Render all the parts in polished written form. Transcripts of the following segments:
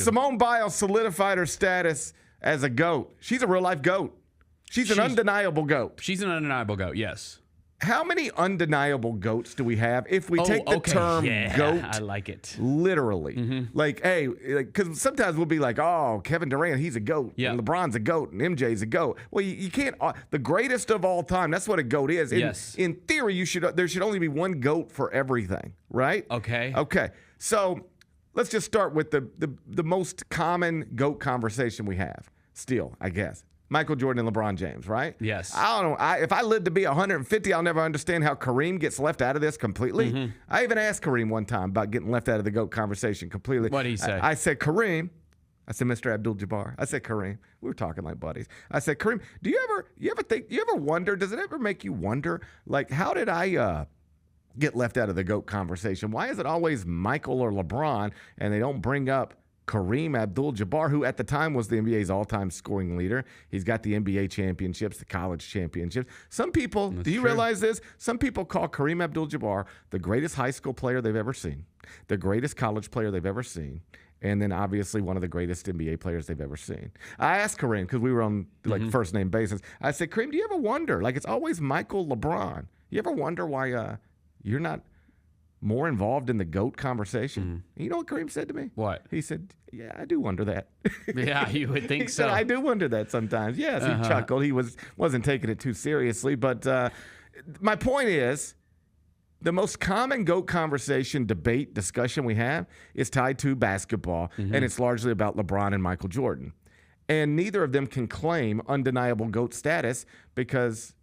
Simone Biles solidified her status as a GOAT. She's a real-life GOAT. She's an undeniable GOAT. She's an undeniable GOAT, yes. How many undeniable GOATs do we have if we take the term GOAT? I like it. Literally. Like, hey, because sometimes we'll be like, oh, Kevin Durant, he's a GOAT. Yeah. And LeBron's a GOAT. And MJ's a GOAT. Well, you can't. The greatest of all time, that's what a GOAT is. Yes. In theory, there should only be one GOAT for everything, right? Okay. Okay. So let's just start with the most common GOAT conversation we have still, I guess. Michael Jordan and LeBron James, right? Yes. I don't know. If I live to be 150, I'll never understand how Kareem gets left out of this completely. I even asked Kareem one time about getting left out of the GOAT conversation completely. What did he say? I said, Kareem. I said, Mr. Abdul-Jabbar. I said, Kareem. We were talking like buddies. I said, Kareem, do you ever wonder, does it ever make you wonder, like, how did I get left out of the GOAT conversation? Why is it always Michael or LeBron and they don't bring up Kareem Abdul-Jabbar, who at the time was the NBA's all-time scoring leader? He's got the NBA championships, the college championships. Some people, do you realize this? Some people call Kareem Abdul-Jabbar the greatest high school player they've ever seen, the greatest college player they've ever seen, and then obviously one of the greatest NBA players they've ever seen. I asked Kareem, because we were on first name basis, I said, Kareem, do you ever wonder, like it's always Michael, LeBron, you ever wonder why you're not more involved in the GOAT conversation? You know what Kareem said to me? What? He said, yeah, I do wonder that. Yeah, you would think he so. said, I do wonder that sometimes. Yes, he chuckled. He wasn't taking it too seriously. But my point is, the most common GOAT conversation, debate, discussion we have is tied to basketball, and it's largely about LeBron and Michael Jordan. And neither of them can claim undeniable GOAT status, because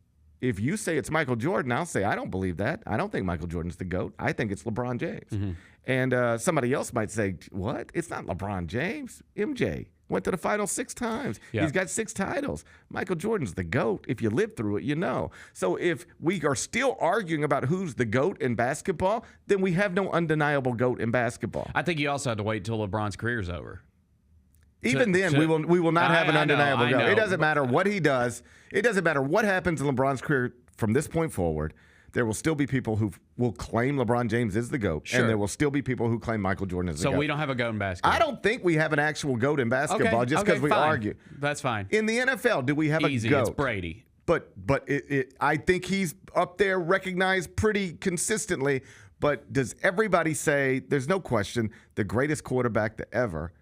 if you say it's Michael Jordan, I'll say, I don't believe that. I don't think Michael Jordan's the GOAT. I think it's LeBron James. And somebody else might say, what? It's not LeBron James. MJ went to the final 6 times. Yeah. He's got 6 titles. Michael Jordan's the GOAT. If you live through it, you know. So if we are still arguing about who's the GOAT in basketball, then we have no undeniable GOAT in basketball. I think you also have to wait until LeBron's career's over. Even then, we will not have an undeniable GOAT. It doesn't matter what he does. It doesn't matter what happens in LeBron's career from this point forward. There will still be people who will claim LeBron James is the GOAT, and there will still be people who claim Michael Jordan is the GOAT. So we don't have a GOAT in basketball. I don't think we have an actual GOAT in basketball just because we argue. That's fine. In the NFL, do we have Easy, a GOAT? it's Brady. But I think he's up there recognized pretty consistently. But does everybody say, there's no question, the greatest quarterback to ever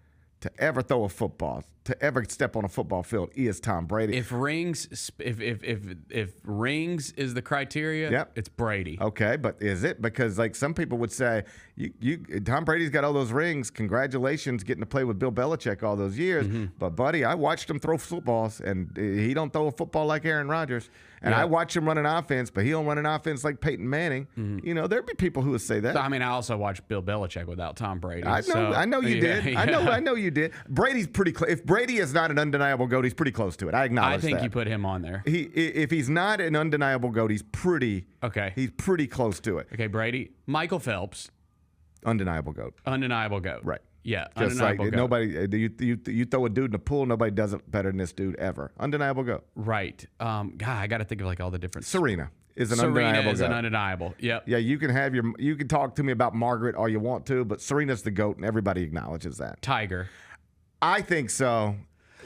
throw a football, to ever step on a football field is Tom Brady? If rings is the criteria, it's Brady. Okay, but is it? Because like some people would say, Tom Brady's got all those rings. Congratulations, getting to play with Bill Belichick all those years. But buddy, I watched him throw footballs, and he don't throw a football like Aaron Rodgers. And I watch him run an offense, but he don't run an offense like Peyton Manning. You know, there'd be people who would say that. I mean, I also watched Bill Belichick without Tom Brady. I know you did. Yeah. I know you did. Brady's pretty close. If Brady is not an undeniable GOAT, he's pretty close to it. I acknowledge that. I think you put him on there. If he's not an undeniable GOAT, he's pretty close to it. Okay, Brady. Michael Phelps. Undeniable GOAT. Undeniable GOAT. Right. Yeah, just undeniable like GOAT. Nobody, you throw a dude in a pool, nobody does it better than this dude ever. Undeniable GOAT. Right. God, I got to think of like all the different. Serena is an undeniable GOAT. an undeniable. Yep. Yeah, you can talk to me about Margaret all you want to, but Serena's the GOAT, and everybody acknowledges that. Tiger. I think so.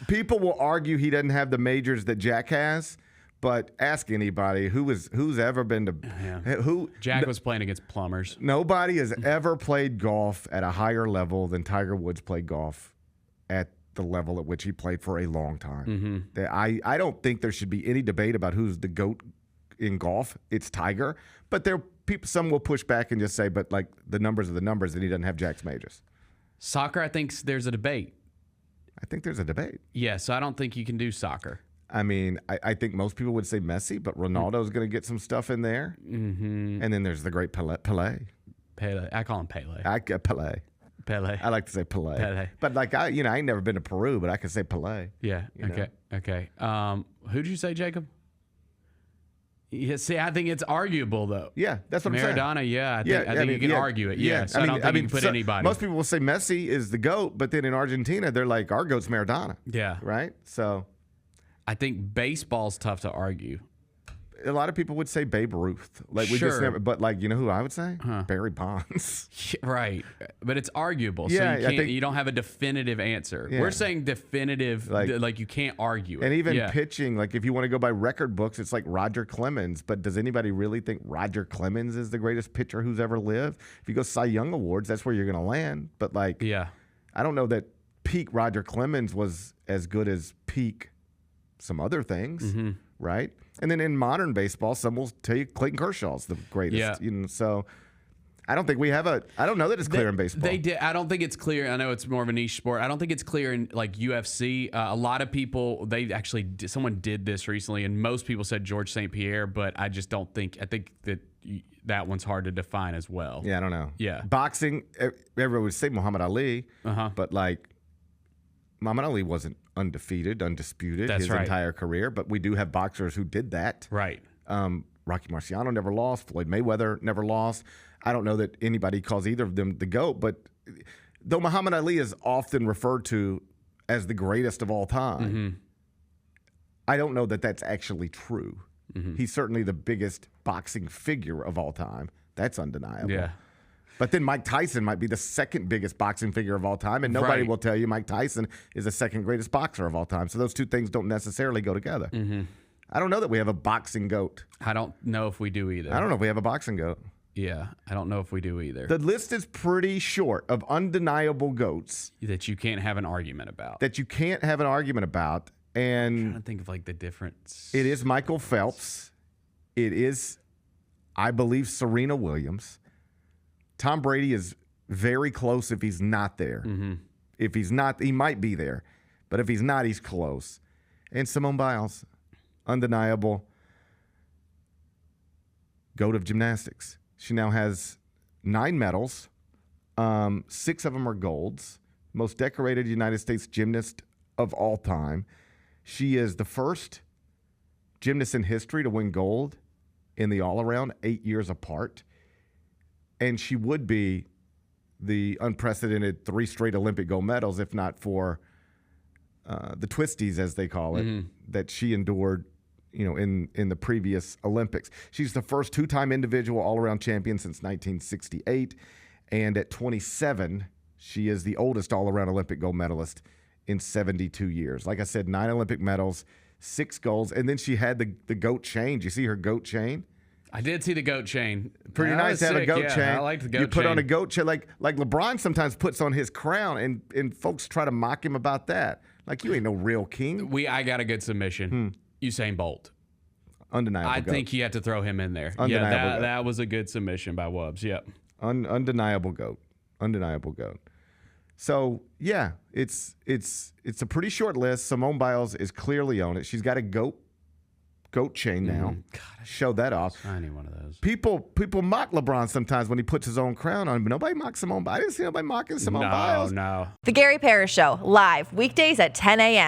People will argue he doesn't have the majors that Jack has. But ask anybody who's ever been to Jack was playing against plumbers. Nobody has ever played golf at a higher level than Tiger Woods played golf at the level at which he played for a long time. I don't think there should be any debate about who's the GOAT in golf. It's Tiger. But some will push back and just say, but like the numbers are the numbers, and he doesn't have Jack's majors. Soccer, I think there's a debate. I think there's a debate. Yeah, so I don't think you can do soccer. I mean, I think most people would say Messi, but Ronaldo's going to get some stuff in there. And then there's the great Pele. Pele. I call him Pele. Pele. I like to say Pele. But like I ain't never been to Peru, but I can say Pele. Yeah. Okay. Who did you say, Jacob? Yeah, see, I think it's arguable though. Yeah, that's what I'm saying. Maradona, yeah. I think you can argue it. Yeah. So I don't think you can put anybody. Most people will say Messi is the GOAT, but then in Argentina, they're like, our GOAT's Maradona. Yeah. Right? So I think baseball's tough to argue. A lot of people would say Babe Ruth. Like we just Sure. never, but like, you know who I would say? Barry Bonds. Right. But it's arguable. Yeah, so you I can't, think- you don't have a definitive answer. Yeah. We're saying definitive, like you can't argue it. And even Yeah. pitching, like if you want to go by record books, it's like Roger Clemens. But does anybody really think Roger Clemens is the greatest pitcher who's ever lived? If you go Cy Young Awards, that's where you're going to land. But like, Yeah. I don't know that peak Roger Clemens was as good as peak some other things, right? And then in modern baseball, some will tell you Clayton Kershaw's the greatest. Yeah. You know, so I don't think we have I don't know that it's clear in baseball. They did. I don't think it's clear. I know it's more of a niche sport. I don't think it's clear in like UFC. A lot of people, someone did this recently, and most people said George St. Pierre, but I just don't think. I think that one's hard to define as well. Yeah, I don't know. Yeah. Boxing, everyone would say Muhammad Ali, but like Muhammad Ali wasn't undisputed That's his right. entire career, but we do have boxers who did that. Right. Rocky Marciano never lost. Floyd Mayweather never lost. I don't know that anybody calls either of them the GOAT, but though Muhammad Ali is often referred to as the greatest of all time, I don't know that that's actually true. He's certainly the biggest boxing figure of all time. That's undeniable. Yeah. But then Mike Tyson might be the second biggest boxing figure of all time, and nobody Right. will tell you Mike Tyson is the second greatest boxer of all time. So those two things don't necessarily go together. I don't know that we have a boxing GOAT. I don't know if we do either. I don't know if we have a boxing GOAT. Yeah. I don't know if we do either. The list is pretty short of undeniable GOATs That you can't have an argument about. that you can't have an argument about. I And don't think of like the difference. it is Michael Phelps. It is, I believe, Serena Williams. Tom Brady is very close if he's not there. If he's not, he might be there. But if he's not, he's close. And Simone Biles, undeniable GOAT of gymnastics. She now has 9 medals. 6 of them are golds. Most decorated United States gymnast of all time. She is the first gymnast in history to win gold in the all-around 8 years apart. And she would be the unprecedented 3 straight Olympic gold medals, if not for the twisties, as they call it, that she endured, in the previous Olympics. She's the first 2-time individual all-around champion since 1968. And at 27, she is the oldest all-around Olympic gold medalist in 72 years. Like I said, 9 Olympic medals, 6 golds. And then she had the GOAT chain. Do you see her GOAT chain? I did see the GOAT chain. Pretty That nice was to have a sick, GOAT yeah. chain. I like the GOAT You put chain. on a GOAT chain like LeBron sometimes puts on his crown, and folks try to mock him about that. Like, you ain't no real king. I got a good submission. Usain Bolt. Undeniable I GOAT. think you had to throw him in there. Undeniable Yeah, GOAT. that was a good submission by Wubbs. Yep. Undeniable GOAT. Undeniable GOAT. So, yeah, it's a pretty short list. Simone Biles is clearly on it. She's got a GOAT chain now. God, Show that off. I need one of those. People mock LeBron sometimes when he puts his own crown on, but nobody mocks Simone Biles. I didn't see nobody mocking Simone Biles. No. The Gary Parrish Show, live weekdays at 10 a.m.